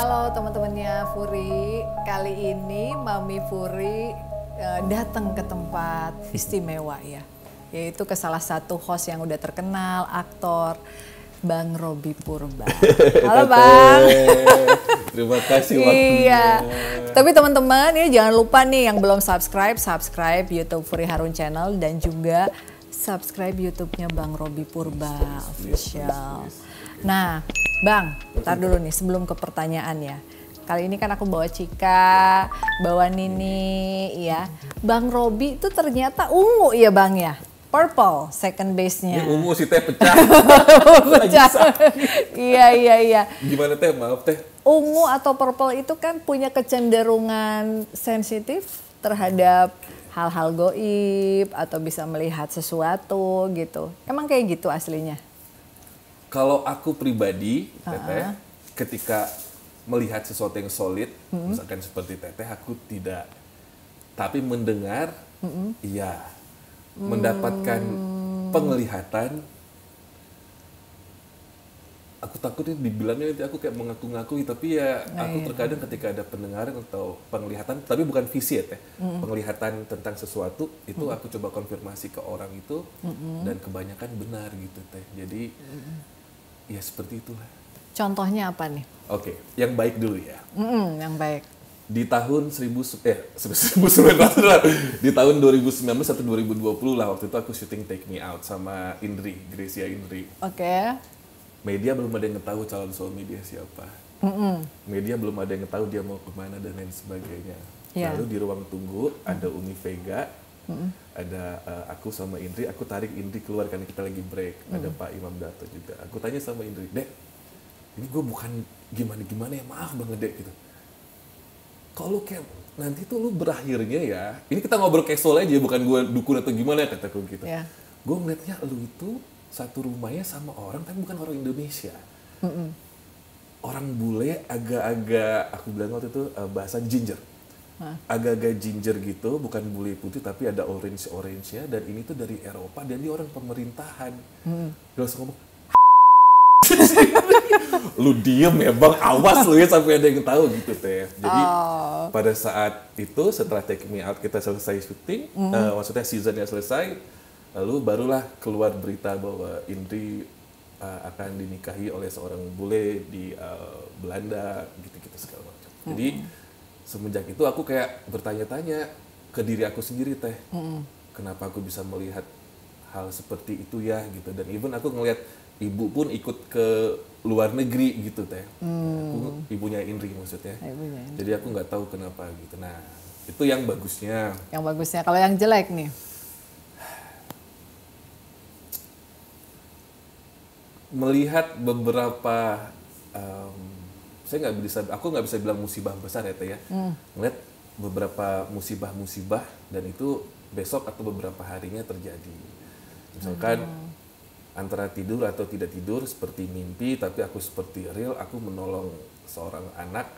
Halo teman-temannya Furi, kali ini Mami Furi datang ke tempat istimewa ya, yaitu ke salah satu host yang udah terkenal, aktor Bang Robby Purba. Halo Bang. Terima kasih waktunya. Iya. Tapi teman-teman ya jangan lupa nih yang belum subscribe YouTube Furi Harun Channel dan juga subscribe YouTube-nya Bang Robby Purba Official. Nah, Bang, ntar dulu nih sebelum ke pertanyaan ya. Kali ini kan aku bawa Cika, bawa Nini ya. Bang Robby itu ternyata ungu ya Bang ya? Purple second base-nya. Ini ungu sih teh pecah. Pecah. Iya. Gimana teh? Maaf teh. Ungu atau purple itu kan punya kecenderungan sensitif terhadap hal-hal goib atau bisa melihat sesuatu gitu. Emang kayak gitu aslinya? Kalau aku pribadi, Teteh, ketika melihat sesuatu yang solid, misalkan seperti Teteh, aku tidak. Tapi mendengar, iya. Mendapatkan penglihatan, aku takutnya dibilangnya nanti aku kayak mengaku-ngaku, tapi ya aku terkadang ketika ada pendengaran atau penglihatan, tapi bukan visi ya Teh, penglihatan tentang sesuatu, itu aku coba konfirmasi ke orang itu, dan kebanyakan benar gitu Teh. Jadi, ya seperti itulah. Contohnya apa nih? Oke, yang baik dulu ya. Yang baik. Di tahun 1900 di tahun 2019 atau 2020 lah, waktu itu aku syuting Take Me Out sama Indri, Gracia Indri. Oke. Media belum ada yang tahu calon suami dia siapa. Media belum ada yang tahu dia mau kemana dan lain sebagainya. Yeah. Lalu di ruang tunggu ada Umi Vega, ada aku sama Indri. Aku tarik Indri keluar karena kita lagi break. Ada Pak Imam Dato juga. Aku tanya sama Indri, Dek, ini gue bukan gimana-gimana ya, maaf banget Dek gitu. Kalau kayak nanti tuh lu berakhirnya ya, ini kita ngobrol casual aja, bukan gue dukun atau gimana kataku gitu. Yeah. Gue ngeliatnya lu itu satu rumahnya sama orang, tapi bukan orang Indonesia. Orang bule agak-agak, aku bilang waktu itu bahasa ginger. Agak-agak ginger gitu, bukan bule putih, tapi ada orange-nya, dan ini tuh dari Eropa, dan dia orang pemerintahan. Dia langsung ngomong, lu diem ya bang, awas lu ya sampai ada yang tahu gitu Teh. Jadi pada saat itu setelah Take Me Out kita selesai syuting, maksudnya seasonnya selesai, lalu barulah keluar berita bahwa Indri akan dinikahi oleh seorang bule di Belanda, gitu-gitu segala macam. Jadi semenjak itu aku kayak bertanya-tanya ke diri aku sendiri Teh, kenapa aku bisa melihat hal seperti itu ya gitu. Dan even aku ngelihat ibu pun ikut ke luar negeri gitu Teh. Aku ibunya Indri maksudnya. Ibunya Indri. Jadi aku nggak tahu kenapa gitu. Nah itu yang bagusnya. Yang bagusnya, kalau yang jelek nih? Melihat beberapa, aku nggak bisa bilang musibah besar ya Teh ya. Melihat beberapa musibah-musibah dan itu besok atau beberapa harinya terjadi. Misalkan antara tidur atau tidak tidur seperti mimpi, tapi aku seperti real, aku menolong seorang anak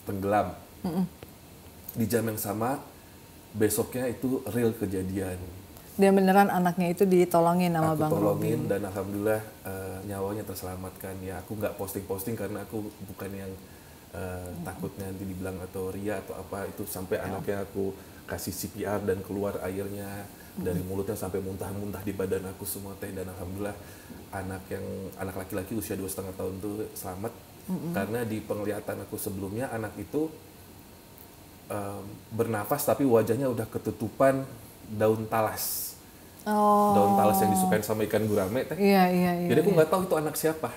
tenggelam. Di jam yang sama besoknya itu real kejadian. Dan beneran anaknya itu ditolongin sama Bang Robby? Aku tolongin dan alhamdulillah nyawanya terselamatkan. Ya aku nggak posting-posting karena aku bukan yang takut nanti dibilang atau ria atau apa, itu sampai anaknya aku kasih CPR dan keluar airnya dari mulutnya sampai muntah-muntah di badan aku semua Teh. Dan alhamdulillah anak laki-laki usia 2,5 tahun itu selamat. Karena di penglihatan aku sebelumnya anak itu bernafas tapi wajahnya udah ketutupan daun talas. Daun talas yang disukain sama ikan gurame Teh. Iya. Jadi aku nggak tahu itu anak siapa.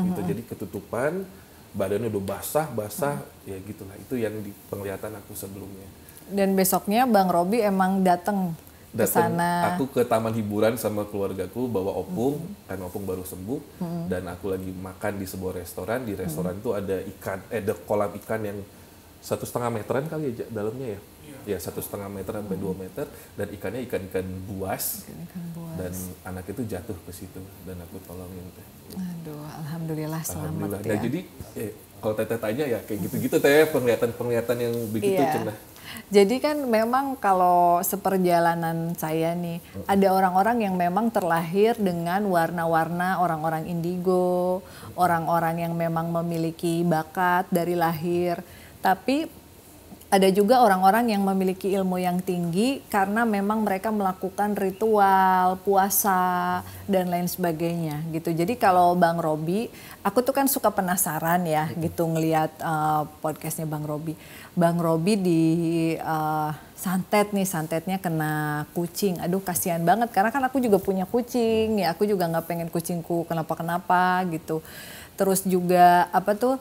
Gitu. Jadi ketutupan, badannya udah basah, ya gitulah. Itu yang di penglihatan aku sebelumnya. Dan besoknya Bang Robby emang datang ke sana. Aku ke taman hiburan sama keluargaku bawa opung, karena opung baru sembuh, dan aku lagi makan di sebuah restoran. Di restoran itu ada ikan, ada kolam ikan yang 1,5 meteran kali ya dalamnya ya. ya 1,5 meter sampai 2 meter, dan ikannya ikan buas, dan anak itu jatuh ke situ dan aku tolongin teh. Aduh, alhamdulillah selamat Nah, ya. jadi kalau teteh tanya ya kayak gitu-gitu teh, penglihatan yang begitu cenah. Jadi kan memang kalau seperjalanan saya nih, ada orang-orang yang memang terlahir dengan warna-warna orang-orang indigo, orang-orang yang memang memiliki bakat dari lahir. Tapi ada juga orang-orang yang memiliki ilmu yang tinggi karena memang mereka melakukan ritual, puasa, dan lain sebagainya gitu. Jadi kalau Bang Robi, aku tuh kan suka penasaran ya gitu ngelihat podcastnya Bang Robi. Bang Robi di santetnya kena kucing. Aduh kasihan banget karena kan aku juga punya kucing ya. Aku juga nggak pengen kucingku kenapa-kenapa gitu. Terus juga apa tuh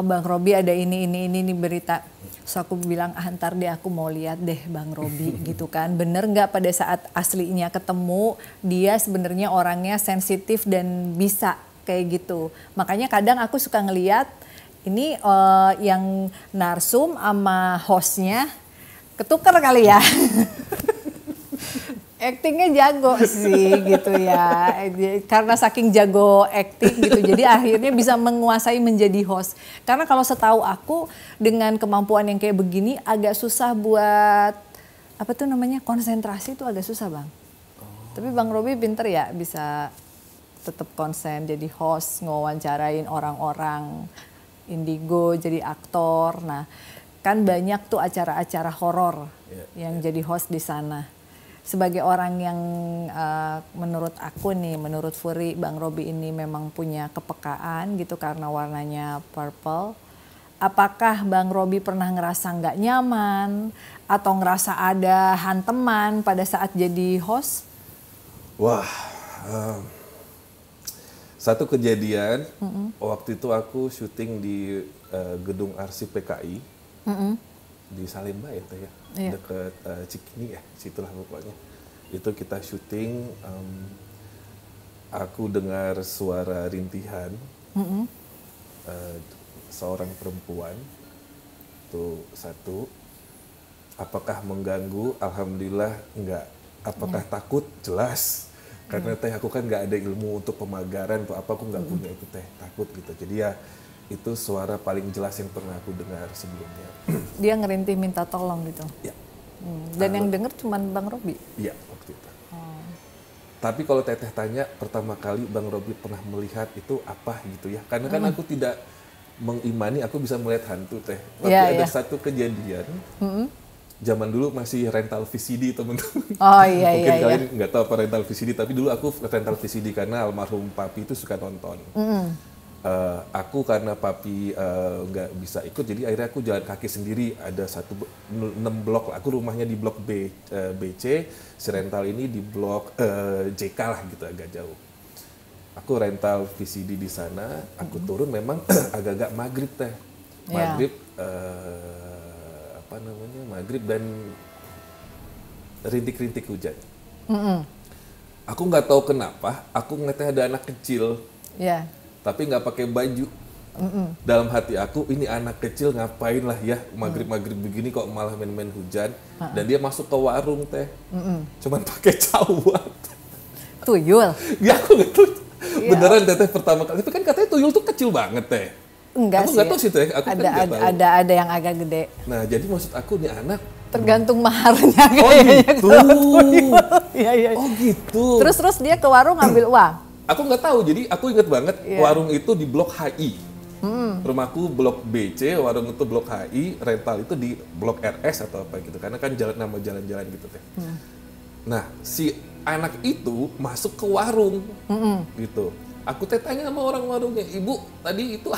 Bang Robi ada ini berita. So aku bilang ntar deh aku mau lihat deh Bang Robi gitu kan. Bener nggak pada saat aslinya ketemu dia sebenarnya orangnya sensitif dan bisa kayak gitu. Makanya kadang aku suka ngeliat ini yang narsum sama hostnya ketukar kali ya. Actingnya jago sih gitu ya, karena saking jago acting gitu, jadi akhirnya bisa menguasai menjadi host. Karena kalau setahu aku dengan kemampuan yang kayak begini agak susah buat apa tuh namanya konsentrasi tuh agak susah Bang. Tapi Bang Robi pinter ya bisa tetap konsen jadi host, ngewawancarain orang-orang indigo jadi aktor. Nah kan banyak tuh acara-acara horor yang jadi host di sana. Sebagai orang yang menurut aku nih, menurut Furi, Bang Robi ini memang punya kepekaan gitu karena warnanya purple. Apakah Bang Robi pernah ngerasa nggak nyaman atau ngerasa ada hanteman pada saat jadi host? Wah, satu kejadian waktu itu aku syuting di gedung arsip PKI di Salemba ya teh ya. Dekat Cikini ya, situlah pokoknya. Itu kita syuting, aku dengar suara rintihan, seorang perempuan, itu satu. Apakah mengganggu? Alhamdulillah enggak. Apakah takut? Jelas. Karena teh aku kan nggak ada ilmu untuk pemagaran atau apa, aku nggak punya itu teh, takut gitu. Jadi ya itu suara paling jelas yang pernah aku dengar sebelumnya. Dia ngerintih minta tolong gitu? Ya. Dan yang denger cuma Bang Robi? Iya, waktu itu. Tapi kalau teteh tanya, pertama kali Bang Robi pernah melihat itu apa gitu ya. Karena kan aku tidak mengimani aku bisa melihat hantu teh. Tapi ada satu kejadian, zaman dulu masih rental VCD teman-teman. Oh iya. Mungkin kalian nggak tahu apa rental VCD, tapi dulu aku rental VCD karena almarhum papi itu suka nonton. Aku karena papi nggak bisa ikut, jadi akhirnya aku jalan kaki sendiri. Ada 6 blok, aku rumahnya di blok BC, si rental ini di blok JK lah gitu, agak jauh. Aku rental VCD di sana, aku turun memang agak-agak maghrib teh. Maghrib, maghrib dan rintik-rintik hujan. Aku nggak tahu kenapa, aku ngeliatnya ada anak kecil. Tapi nggak pakai baju. Dalam hati aku, ini anak kecil ngapain lah ya maghrib-maghrib begini kok malah main-main hujan. Dan dia masuk ke warung teh, cuman pakai cawat. Tuyul? Ya aku nggak tahu. Beneran teteh pertama kali, itu kan katanya tuyul tuh kecil banget teh. Enggak aku sih. Nggak tahu sih teh. Aku ada yang agak gede. Nah jadi maksud aku nih anak. Tergantung maharnya kayaknya. Oh gitu. Iya. Oh gitu. Terus dia ke warung ngambil uang? Aku nggak tahu, jadi aku inget banget warung itu di blok HI. Rumahku blok BC, warung itu blok HI, rental itu di blok RS atau apa gitu. Karena kan nama jalan-jalan gitu teh. Nah, si anak itu masuk ke warung gitu. Aku tanya sama orang warungnya, ibu tadi itu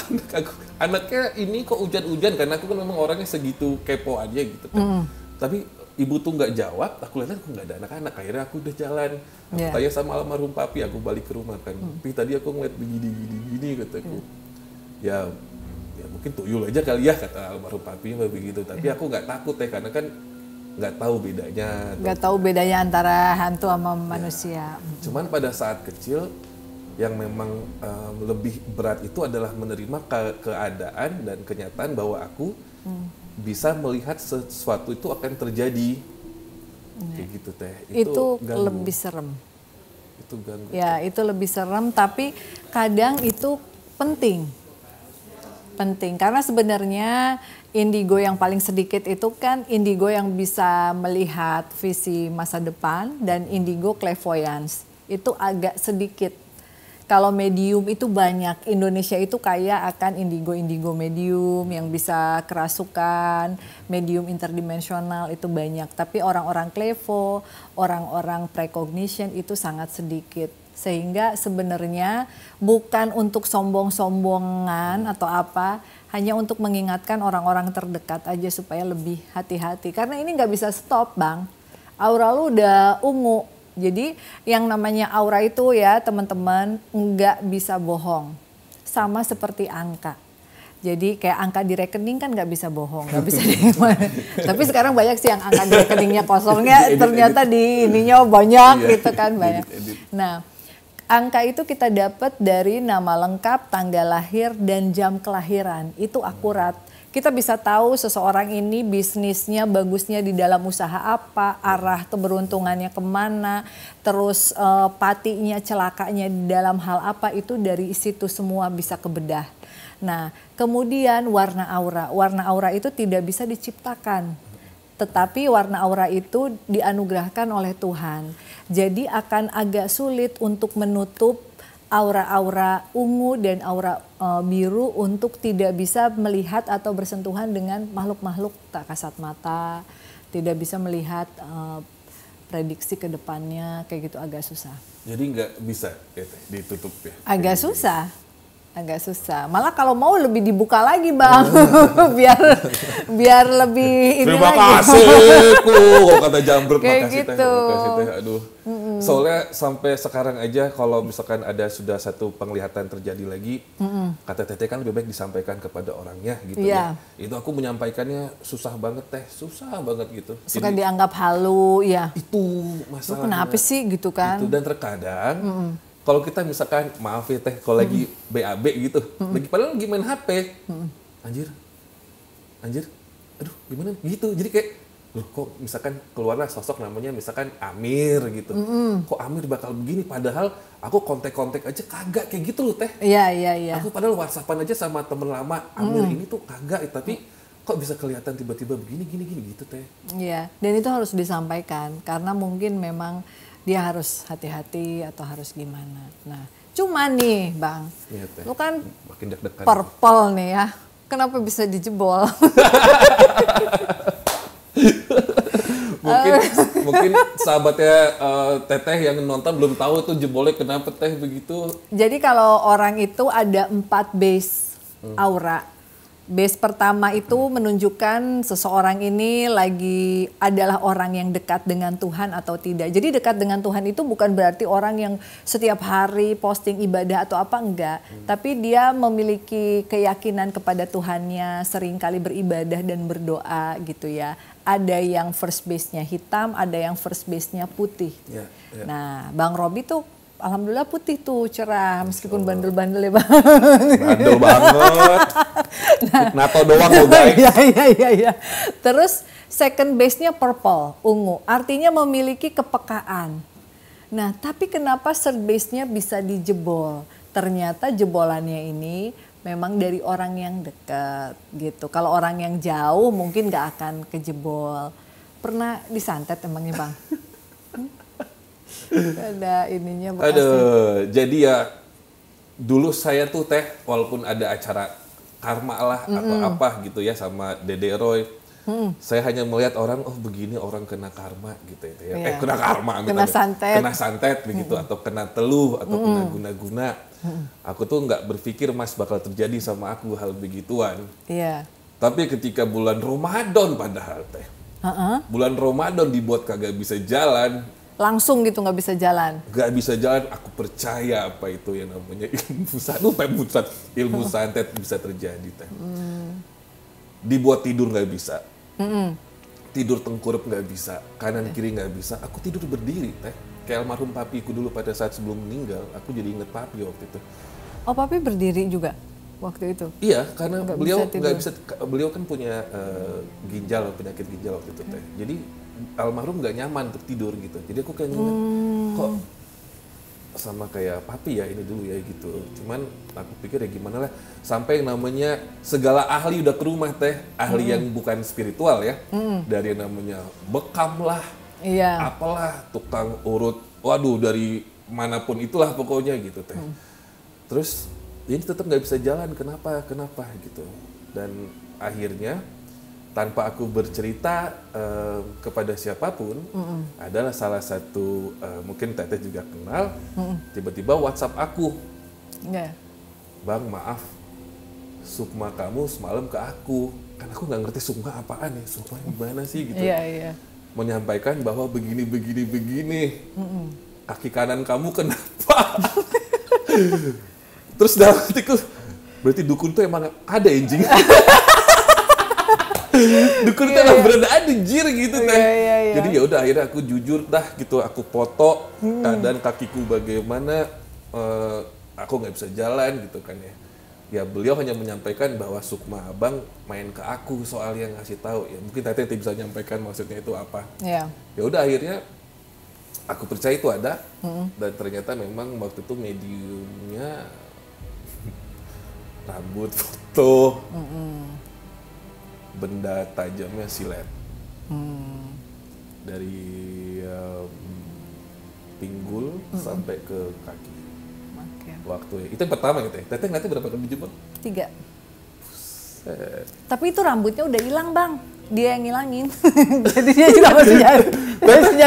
anaknya ini kok hujan-hujan, karena aku kan memang orangnya segitu kepo aja gitu kan. Tapi ibu tuh nggak jawab, aku lihat aku nggak ada anak-anak. Akhirnya aku udah jalan, aku tanya sama almarhum papi, aku balik ke rumah kan. Tapi tadi aku ngeliat begini kataku. Ya mungkin tuyul aja kali ya, kata almarhum papi begitu. Tapi aku nggak takut ya, karena kan nggak tahu bedanya. Nggak tahu bedanya antara hantu sama manusia. Cuman pada saat kecil, yang memang lebih berat itu adalah menerima keadaan dan kenyataan bahwa aku bisa melihat sesuatu itu akan terjadi. Kayak gitu teh. Itu lebih serem. Itu ganggu. Ya, itu lebih serem, tapi kadang itu penting. Penting karena sebenarnya indigo yang paling sedikit itu kan indigo yang bisa melihat visi masa depan, dan indigo clairvoyance itu agak sedikit. Kalau medium itu banyak, Indonesia itu kaya akan indigo medium yang bisa kerasukan, medium interdimensional itu banyak. Tapi orang-orang clairvo, orang-orang precognition itu sangat sedikit. Sehingga sebenarnya bukan untuk sombong-sombongan atau apa, hanya untuk mengingatkan orang-orang terdekat aja supaya lebih hati-hati. Karena ini nggak bisa stop, Bang. Aura lu udah ungu. Jadi yang namanya aura itu ya teman-teman nggak bisa bohong. Sama seperti angka. Jadi kayak angka di rekening kan nggak bisa bohong, nggak bisa Tapi sekarang banyak sih yang angka di rekeningnya kosongnya, ternyata di ininya banyak gitu kan banyak. Nah, angka itu kita dapat dari nama lengkap, tanggal lahir, dan jam kelahiran. Itu akurat. Kita bisa tahu seseorang ini bisnisnya bagusnya di dalam usaha apa, arah keberuntungannya kemana, terus patinya, celakanya di dalam hal apa, itu dari situ semua bisa kebedah. Nah, kemudian warna aura. Warna aura itu tidak bisa diciptakan. Tetapi warna aura itu dianugerahkan oleh Tuhan. Jadi akan agak sulit untuk menutup aura-aura ungu dan aura biru untuk tidak bisa melihat atau bersentuhan dengan makhluk-makhluk tak kasat mata, tidak bisa melihat prediksi ke depannya, kayak gitu agak susah. Jadi nggak bisa ya, ditutup ya? Agak susah. Agak susah. Malah kalau mau lebih dibuka lagi, Bang. biar lebih ini terima lagi. kasih kok kata Jambret, makasih gitu. teh, makasih teh. Aduh. Soalnya sampai sekarang aja kalau misalkan ada sudah satu penglihatan terjadi lagi, kata Teteh kan lebih baik disampaikan kepada orangnya gitu ya. Itu aku menyampaikannya susah banget teh, susah banget gitu. Suka jadi, dianggap halu ya. Itu masalahnya. Kenapa sih gitu kan? Gitu. Dan terkadang kalau kita misalkan, maaf ya teh, kalau lagi BAB gitu, lagi padahal lagi main HP, anjir, aduh gimana gitu, jadi kayak, loh kok misalkan keluarlah sosok namanya misalkan Amir gitu, kok Amir bakal begini, padahal aku kontak-kontak aja kagak kayak gitu loh teh. Iya. Aku padahal WhatsAppan aja sama temen lama, Amir ini tuh kagak, tapi kok bisa kelihatan tiba-tiba begini gitu teh. Iya, dan itu harus disampaikan, karena mungkin memang dia harus hati-hati atau harus gimana. Nah, cuma nih Bang, ya, lu kan makin deg-degan purple nih ya, kenapa bisa dijebol? mungkin sahabatnya Teteh yang nonton belum tahu tuh jebolnya kenapa teh begitu. Jadi kalau orang itu ada 4 base aura. Base pertama itu menunjukkan seseorang ini lagi adalah orang yang dekat dengan Tuhan atau tidak. Jadi dekat dengan Tuhan itu bukan berarti orang yang setiap hari posting ibadah atau apa, enggak. Tapi dia memiliki keyakinan kepada Tuhannya, sering kali beribadah dan berdoa gitu ya. Ada yang first base-nya hitam, ada yang first base-nya putih. Ya. Nah, Bang Robi tuh alhamdulillah putih tuh, cerah, meskipun bandel-bandel ya Bang. Bandel banget. NATO doang loh guys. Iya. Terus second base-nya purple, ungu. Artinya memiliki kepekaan. Nah, tapi kenapa third base-nya bisa dijebol? Ternyata jebolannya ini memang dari orang yang dekat gitu. Kalau orang yang jauh mungkin gak akan kejebol. Pernah disantet emangnya Bang? Ada ininya bekasnya. Aduh, jadi ya dulu saya tuh teh, walaupun ada acara karma lah atau apa gitu ya sama Dede Roy, saya hanya melihat orang, oh begini orang kena karma gitu ya. Yeah. Kena karma, kena santet begitu, atau kena teluh atau kena guna-guna. Aku tuh nggak berpikir Mas bakal terjadi sama aku hal begituan. Iya. Tapi ketika bulan Ramadan padahal teh, bulan Ramadan dibuat kagak bisa jalan. Langsung gitu nggak bisa jalan? Nggak bisa jalan, aku percaya apa itu yang namanya ilmu santet bisa terjadi teh. Dibuat tidur nggak bisa, tidur tengkurap nggak bisa, kanan kiri nggak bisa, aku tidur berdiri teh. Kayak almarhum papiku dulu pada saat sebelum meninggal, aku jadi inget papi waktu itu. Oh, papi berdiri juga? waktu itu? Iya, karena Nggak beliau bisa tidur. nggak bisa, beliau kan punya penyakit ginjal waktu itu teh. Jadi almarhum nggak nyaman untuk tidur gitu. Jadi aku kayak ngeliat, kok sama kayak papi ya ini dulu ya gitu. Cuman aku pikir ya gimana lah, sampai yang namanya segala ahli udah ke rumah teh, ahli yang bukan spiritual ya, dari yang namanya bekam lah, Iya. apalah, tukang urut, waduh dari manapun itulah pokoknya gitu teh. Terus ini tetap nggak bisa jalan, kenapa gitu. Dan akhirnya tanpa aku bercerita kepada siapapun, adalah salah satu mungkin Teteh juga kenal, tiba-tiba WhatsApp aku, Iya. Bang maaf, sukma kamu semalam ke aku, kan aku nggak ngerti sukma apaan ya, sukma gimana sih gitu. Iya. Menyampaikan bahwa begini, kaki kanan kamu kenapa? Terus dalam hatiku, berarti dukun tuh emang ada anjing. Dukun itu emang berada anjir gitu kan. Iya. Jadi ya udah akhirnya aku jujur dah gitu, aku foto keadaan kakiku bagaimana, aku nggak bisa jalan gitu kan ya. Ya beliau hanya menyampaikan bahwa sukma abang main ke aku soal yang ngasih tahu ya. Mungkin Teteh bisa menyampaikan maksudnya itu apa. Iya. Ya udah akhirnya aku percaya itu ada, dan ternyata memang waktu itu mediumnya rambut, foto, benda tajamnya silet, dari pinggul sampai ke kaki. Oke. Waktu itu yang pertama gitu ya. Teteh ngeliatnya berapa kali dijemput? 3. Tapi itu rambutnya udah hilang bang, dia yang ngilangin. Jadi dia juga masih nyari.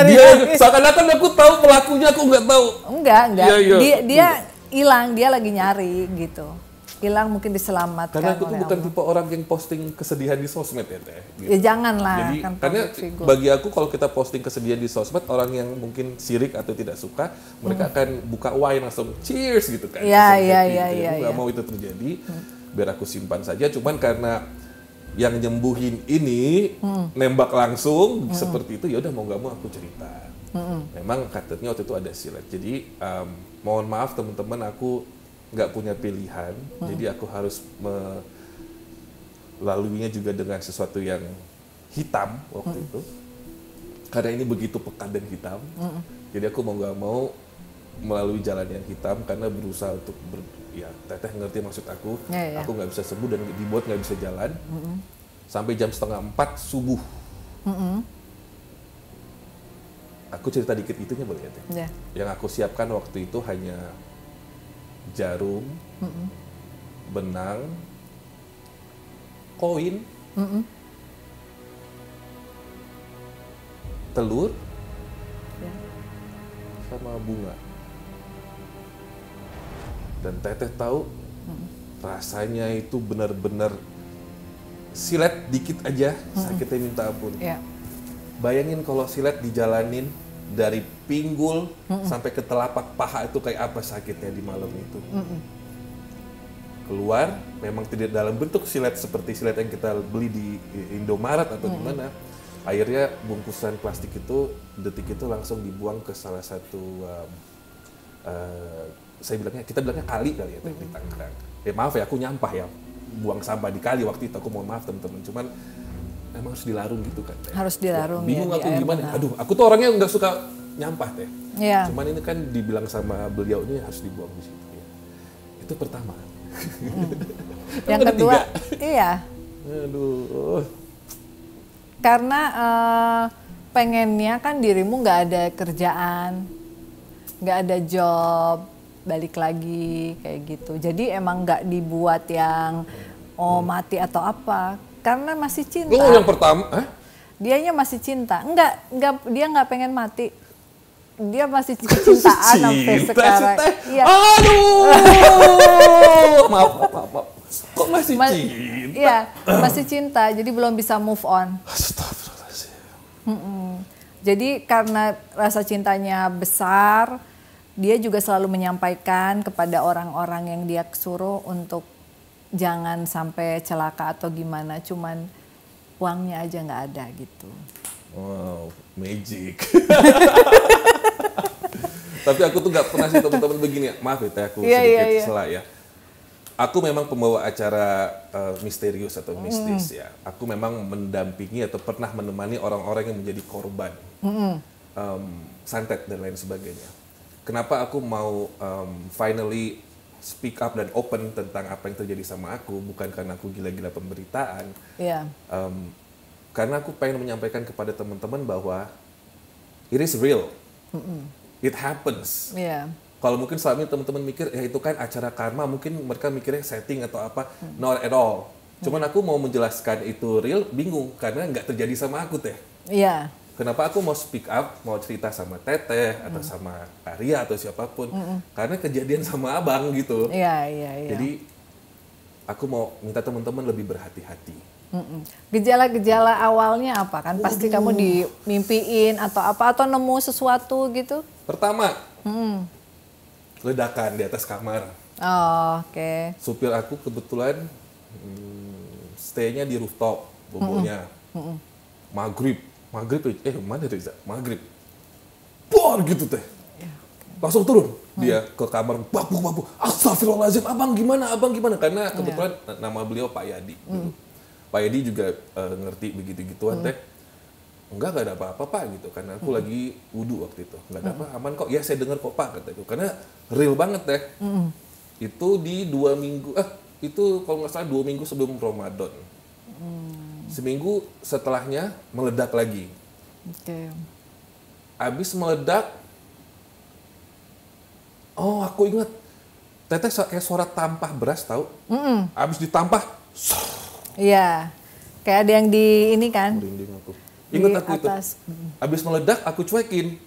Dia seakan-akan aku tahu pelakunya, aku nggak tahu. Enggak. Iya. Dia hilang, dia lagi nyari gitu. Hilang mungkin diselamatkan. Karena aku tuh oleh bukan Allah. tipe orang yang posting kesedihan di sosmed ya Teh. Gitu. Ya jangan lah. Jadi kan karena public figure. bagi aku kalau kita posting kesedihan di sosmed, orang yang mungkin sirik atau tidak suka, mereka akan buka wine langsung cheers gitu kan. Iya. Aku nggak mau itu terjadi, biar aku simpan saja. Cuman karena yang nyembuhin ini nembak langsung seperti itu, ya udah mau nggak mau aku cerita. Memang katanya waktu itu ada silet. Jadi mohon maaf teman-teman, aku nggak punya pilihan, jadi aku harus melaluinya juga dengan sesuatu yang hitam waktu itu, karena ini begitu pekat dan hitam. Jadi aku mau nggak mau melalui jalan yang hitam karena berusaha untuk ya Teteh ngerti maksud aku. Ya. Aku nggak bisa sembuh dan dibuat nggak bisa jalan sampai jam 3:30 subuh. Aku cerita dikit itunya boleh ya Teh? Ya. Yang aku siapkan waktu itu hanya jarum, benang, koin, telur, Ya. sama bunga. Dan Teteh tahu rasanya itu benar-benar silet dikit aja sakitnya minta ampun. Ya. Bayangin kalau silet dijalanin dari pinggul sampai ke telapak paha itu kayak apa sakitnya di malam itu. Keluar memang tidak dalam bentuk silet seperti silet yang kita beli di Indomaret atau di mana. Akhirnya bungkusan plastik itu detik itu langsung dibuang ke salah satu kita bilangnya kali ya di Tangerang. Ya maaf ya, aku nyampah ya, buang sampah di kali waktu itu, aku mohon maaf teman-teman. Cuman emang harus dilarung gitu kan Teh. Harus dilarung ya, Bingung di aku air gimana. benar. Aduh, aku tuh orangnya nggak suka nyampah Teh. Iya. Cuman ini kan dibilang sama beliau ini harus dibuang di situ ya. Itu pertama. Yang Ada kedua, 3. iya. Aduh. Karena pengennya kan dirimu nggak ada kerjaan, nggak ada job, balik lagi kayak gitu. Jadi emang nggak dibuat yang mati atau apa, karena masih cinta. Oh, yang pertama, Dianya masih cinta, enggak, dia nggak pengen mati. Dia masih cintaan sampai sekarang. Iya. Aduh. maaf. Kok masih cinta? Iya, masih cinta. Jadi belum bisa move on. Astagfirullahaladzim. Jadi karena rasa cintanya besar, dia juga selalu menyampaikan kepada orang-orang yang dia suruh untuk jangan sampai celaka atau gimana. Cuman uangnya aja nggak ada gitu. Wow, magic. Tapi aku tuh nggak pernah sih teman-teman begini. Maaf ya, Teh, aku sedikit salah ya. Aku memang pembawa acara misterius atau mistis ya. Aku memang mendampingi atau pernah menemani orang-orang yang menjadi korban, santet dan lain sebagainya. Kenapa aku mau finally speak up dan open tentang apa yang terjadi sama aku, bukan karena aku gila-gila pemberitaan. Iya. Karena aku pengen menyampaikan kepada teman-teman bahwa it is real, it happens. Iya. Kalau mungkin selama ini teman-teman mikir, ya itu kan acara karma, mungkin mereka mikirnya setting atau apa, not at all. Cuman aku mau menjelaskan itu real, bingung, karena nggak terjadi sama aku teh. Iya. Kenapa aku mau speak up, mau cerita sama Teteh, atau sama Arya, atau siapapun, karena kejadian sama abang gitu. Iya, iya, iya. Jadi, aku mau minta teman-teman lebih berhati-hati. Gejala-gejala awalnya apa kan? Pasti kamu dimimpiin atau apa, atau nemu sesuatu gitu? Pertama, ledakan di atas kamar. Oh, oke. Supir aku kebetulan stay-nya di rooftop, bobonya. Maghrib, mana Riza? Maghrib. Bor gitu teh. Langsung turun dia ke kamar, babu. Astagfirullahaladzim, abang gimana? Karena kebetulan nama beliau Pak Yadi. Pak Yadi juga ngerti begitu-gituan teh. Enggak ada apa-apa Pak gitu, karena aku lagi wudu waktu itu. Enggak ada apa, aman kok. Ya saya dengar kok Pak kata itu. Karena real banget teh. Itu di 2 minggu, itu kalau nggak salah 2 minggu sebelum Ramadan. Seminggu setelahnya meledak lagi. Oke. Abis meledak, oh aku ingat, Teteh kayak suara tampah beras tahu? Abis ditampah, Iya. Kayak ada yang di ini kan? merinding aku. Ingat aku itu. Atas. Abis meledak aku cuekin.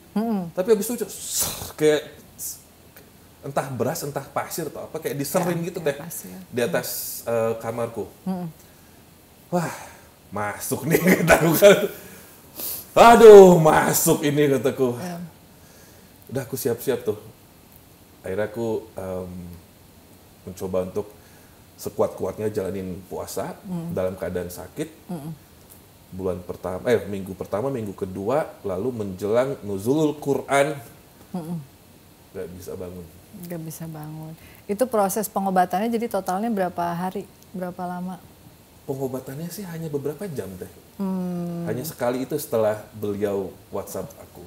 Tapi abis itu kayak entah beras, entah pasir atau apa, kayak diserin gitu teh di atas kamarku. Wah, masuk nih kataku kan. Aduh, masuk ini kataku. Udah aku siap-siap tuh. Akhirnya aku mencoba untuk sekuat-kuatnya jalanin puasa dalam keadaan sakit. Minggu pertama, minggu kedua, lalu menjelang nuzulul Quran, nggak bisa bangun. Nggak bisa bangun. Itu proses pengobatannya jadi totalnya berapa hari? Berapa lama? Pengobatannya sih hanya beberapa jam teh. Hanya sekali itu setelah beliau WhatsApp aku.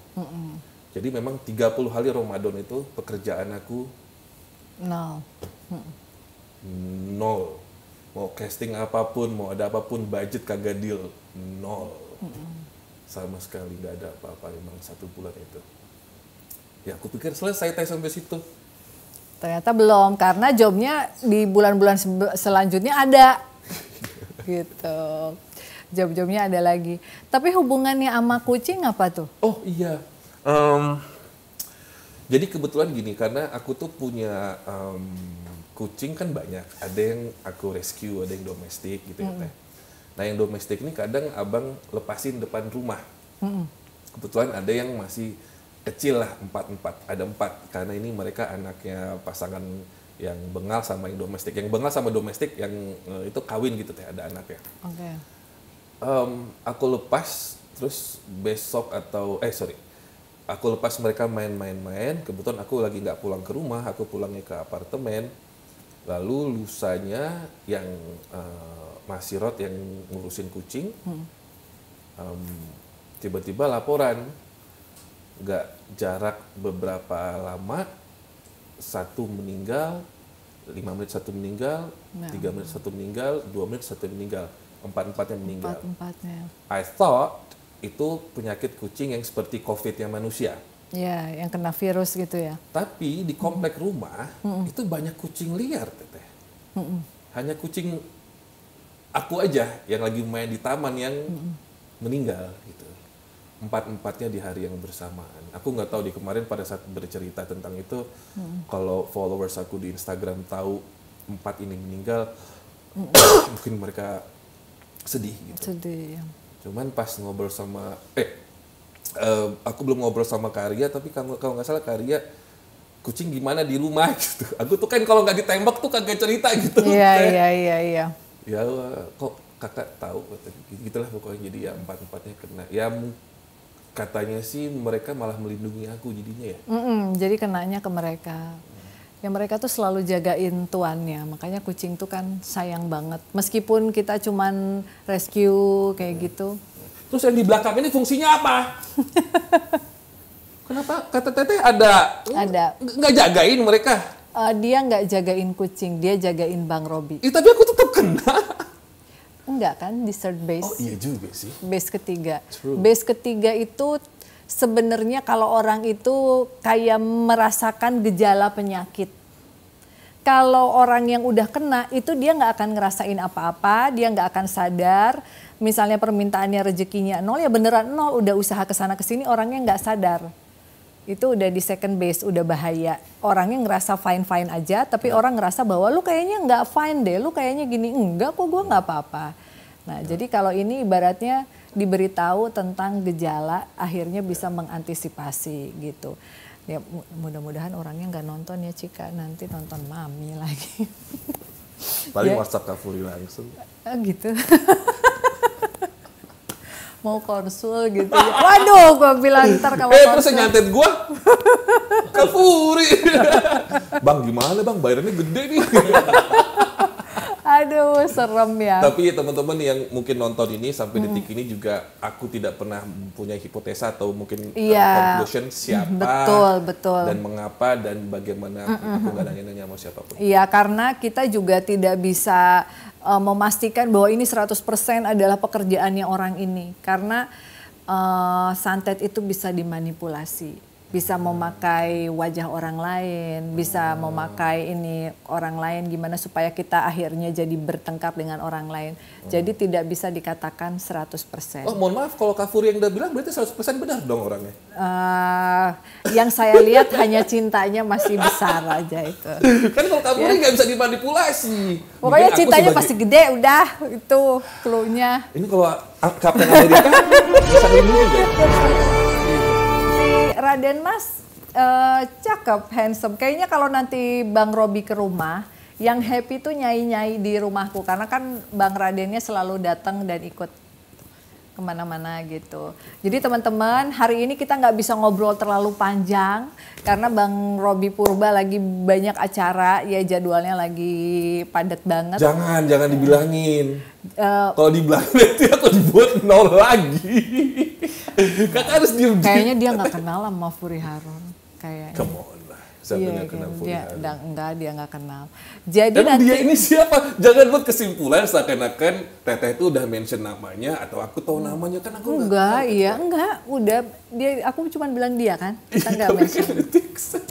Jadi memang 30 hari Ramadan itu pekerjaan aku nol. Mau casting apapun, mau ada apapun, budget kagak deal, nol. Sama sekali nggak ada apa-apa memang 1 bulan itu. Ya aku pikir selesai teh sampai situ. Ternyata belum, karena jobnya di bulan-bulan selanjutnya ada. Gitu. Job-jobnya ada lagi. Tapi hubungannya sama kucing apa tuh? Oh iya. Jadi kebetulan gini, karena aku tuh punya kucing kan banyak. Ada yang aku rescue, ada yang domestik gitu ya teh. Nah yang domestik ini kadang abang lepasin depan rumah. Kebetulan ada yang masih kecil lah, 4. Ada 4, karena ini mereka anaknya pasangan yang bengal sama yang domestik. Yang bengal sama domestik yang itu kawin gitu teh, ada anaknya. Oke. Aku lepas, terus besok aku lepas mereka main-main. Kebetulan aku lagi nggak pulang ke rumah, aku pulangnya ke apartemen. Lalu lusanya yang Mas Sirot yang ngurusin kucing, tiba-tiba laporan, nggak jarak beberapa lama, 1 meninggal, 5 menit 1 meninggal, 3 menit 1 meninggal, 2 menit 1 meninggal, 4-4-nya meninggal. 4-4-nya. I thought itu penyakit kucing yang seperti COVID yang manusia. Ya, yang kena virus gitu ya. Tapi di komplek rumah itu banyak kucing liar, Teteh. Hanya kucing aku aja yang lagi main di taman yang meninggal gitu. 4-4-nya di hari yang bersamaan. Aku nggak tahu di kemarin pada saat bercerita tentang itu, kalau followers aku di Instagram tahu 4 ini meninggal, mungkin mereka sedih gitu. Sedih. Cuman pas ngobrol sama aku belum ngobrol sama Karya, tapi kalau nggak salah Karya, kucing gimana di rumah gitu. Aku tuh kan kalau nggak ditembak tuh kagak cerita gitu. Iya. Ya kok kakak tahu, gitulah pokoknya. Jadi ya 4-4-nya kena. Ya katanya sih mereka malah melindungi aku jadinya ya. Jadi kenanya ke mereka. Ya mereka tuh selalu jagain tuannya, makanya kucing tuh kan sayang banget. Meskipun kita cuman rescue kayak gitu. Terus yang di belakang ini fungsinya apa? Kenapa kata Teteh ada? Ada. Nggak jagain mereka? Dia nggak jagain kucing, dia jagain Bang Robi. Tapi aku tetap kena. Enggak kan, di third base. Oh iya juga sih. Base ketiga. True. Base ketiga itu sebenarnya kalau orang itu kayak merasakan gejala penyakit. Kalau orang yang udah kena itu dia nggak akan ngerasain apa-apa, dia nggak akan sadar. Misalnya permintaannya rezekinya 0 ya beneran 0, udah usaha kesana kesini orangnya nggak sadar. Itu udah di second base, udah bahaya. Orangnya ngerasa fine-fine aja, tapi orang ngerasa bahwa lu kayaknya nggak fine deh, lu kayaknya gini, enggak kok gue nggak apa-apa. Nah jadi kalau ini ibaratnya diberitahu tentang gejala, akhirnya bisa mengantisipasi gitu. Ya mudah-mudahan orangnya nggak nonton ya Cika, nanti nonton Mami lagi. Paling Ya. WhatsApp Kak Furi langsung. Gitu. Mau konsul gitu. Waduh, gue bilang ntar kalau Terus konsul. yang nyantet gue, Kak Furi. Bang gimana bang, bayarannya gede nih. Aduh, serem ya. Tapi teman-teman yang mungkin nonton ini sampai detik ini juga aku tidak pernah mempunyai hipotesa atau mungkin conclusion siapa Betul. dan mengapa dan bagaimana. Aku nggak nanya-nanya sama siapapun. Iya, karena kita juga tidak bisa memastikan bahwa ini 100% adalah pekerjaannya orang ini. Karena santet itu bisa dimanipulasi. Bisa memakai wajah orang lain, bisa memakai ini orang lain gimana supaya kita akhirnya jadi bertengkar dengan orang lain. Jadi tidak bisa dikatakan 100%. Oh mohon maaf kalau Kak Furi yang udah bilang berarti 100% benar dong orangnya. Yang saya lihat hanya cintanya masih besar aja itu. Kan kalau Kak Furi nggak bisa dimanipulasi. Pokoknya Mungkin aku cintanya sebagai- pasti gede udah itu clue-nya. Ini kalau Kapten Amerika bisa lindungi nggak? Raden Mas cakep, handsome. Kayaknya kalau nanti Bang Robi ke rumah, yang happy tuh nyai-nyai di rumahku. Karena kan Bang Radennya selalu datang dan ikut kemana-mana gitu. Jadi teman-teman, hari ini kita nggak bisa ngobrol terlalu panjang. Karena Bang Robi Purba lagi banyak acara, ya jadwalnya lagi padat banget. Jangan dibilangin. Kalau dibilangin nanti aku dibuat 0 lagi. Kakak harus diem. Kayaknya dia nggak kenal sama Furi Harun. Kayaknya. Come on lah. Siapa nggak kenal Furi dia, Harun? enggak, dia nggak kenal. Jadi Emang nanti dia ini siapa? Jangan buat kesimpulan seakan-akan Teteh itu udah mention namanya atau aku tahu namanya kan aku nggak enggak, tahu. iya enggak, udah dia aku cuma bilang dia kan, kita nggak Tapi mention. kan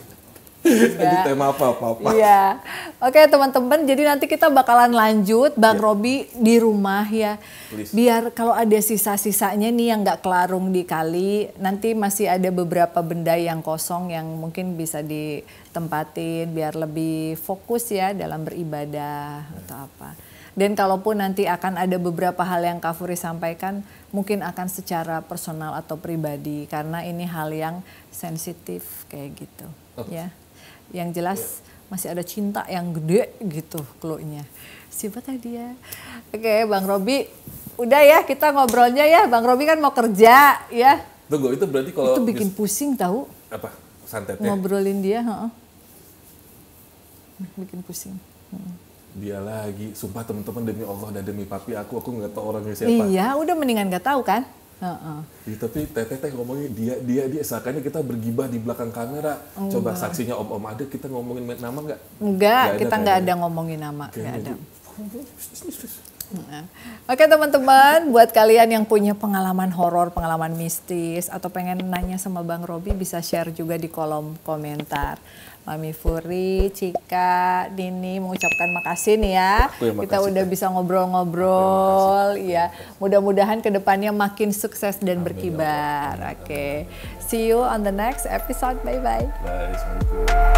Jadi tema apa-apa. Iya, oke teman-teman, jadi nanti kita bakalan lanjut Bang Robi di rumah ya. Please. Biar kalau ada sisa-sisanya nih yang nggak kelarung di kali, nanti masih ada beberapa benda yang kosong yang mungkin bisa ditempatin biar lebih fokus ya dalam beribadah atau apa. Dan kalaupun nanti akan ada beberapa hal yang Kak Furi sampaikan, mungkin akan secara personal atau pribadi karena ini hal yang sensitif kayak gitu, ya. Yang jelas masih ada cinta yang gede gitu clue-nya. Siapa tadi ya? Oke, Bang Robi, udah ya kita ngobrolnya ya. Bang Robi kan mau kerja ya. Tunggu, itu berarti kalau Itu bikin pusing tahu apa? Santetnya. ngobrolin dia, bikin pusing. Dia lagi, sumpah teman-teman demi Allah dan demi papi aku nggak tahu orangnya siapa. Iya, udah mendingan gak tahu kan? Ya, tapi Teteh ngomongnya dia seakannya kita bergibah di belakang kamera. Coba saksinya om ada kita ngomongin nama nggak? Enggak, kita nggak kayaknya. ada ngomongin nama, nggak ada. Nah. Oke teman-teman, buat kalian yang punya pengalaman horor, pengalaman mistis, atau pengen nanya sama Bang Robi bisa share juga di kolom komentar. Mami Furi, Cika, Dini mengucapkan makasih nih ya. Kita udah bisa ngobrol-ngobrol, ya. Mudah-mudahan kedepannya makin sukses dan berkibar. Oke, see you on the next episode. Bye-bye. Bye, assalamualaikum.